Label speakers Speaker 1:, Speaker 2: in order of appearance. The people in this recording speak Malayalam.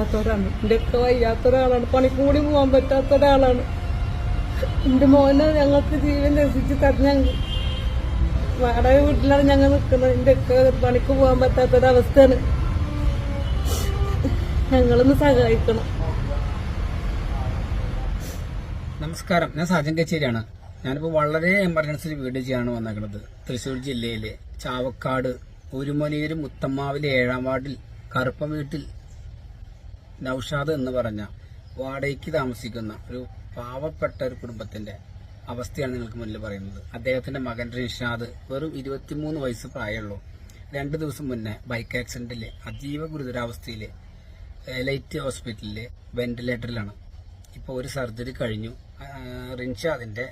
Speaker 1: പറ്റാത്തവരാണ്. എൻ്റെ ഒക്കെ വയ്യാത്ത ഒരാളാണ്, പണിക്കും കൂടി പോകാൻ പറ്റാത്ത ഒരാളാണ്. എൻ്റെ മോനെ ഞങ്ങൾക്ക് ജീവൻ രസിച്ച് തരണം. വാടക വീട്ടിലാണ് ഞങ്ങൾ നിൽക്കുന്നത്. എൻ്റെ ഒക്കെ പണിക്ക് പോകാൻ പറ്റാത്തൊരവസ്ഥയാണ്. ഞങ്ങളൊന്ന് സഹായിക്കണം.
Speaker 2: നമസ്കാരം, ഞാൻ സാജൻ കച്ചേരിയാണ്. ഞാനിപ്പോൾ വളരെ എമർജൻസി വീഡിയോ ചെയ്യാണ് വന്നേക്കുന്നത്. തൃശ്ശൂർ ജില്ലയിലെ ചാവക്കാട് ഉരുമനൂര് മുത്തമ്മാവിലെ 7-ാം വാർഡിൽ കറുപ്പം വീട്ടിൽ നൌഷാദ് എന്ന് പറഞ്ഞ വാടകയ്ക്ക് താമസിക്കുന്ന ഒരു പാവപ്പെട്ട ഒരു കുടുംബത്തിന്റെ അവസ്ഥയാണ് നിങ്ങൾക്ക് മുന്നിൽ പറയുന്നത്. അദ്ദേഹത്തിന്റെ മകൻ റിൻഷാദ് വെറും 23 വയസ്സ് പ്രായമുള്ളൂ. 2 ദിവസം മുന്നേ ബൈക്ക് ആക്സിഡന്റിൽ അതീവ ഗുരുതരാവസ്ഥയിൽ ലൈറ്റ് ഹോസ്പിറ്റലിലെ വെന്റിലേറ്ററിലാണ്. ഇപ്പോൾ ഒരു സർജറി കഴിഞ്ഞു. റിൻഷാദിന്റെ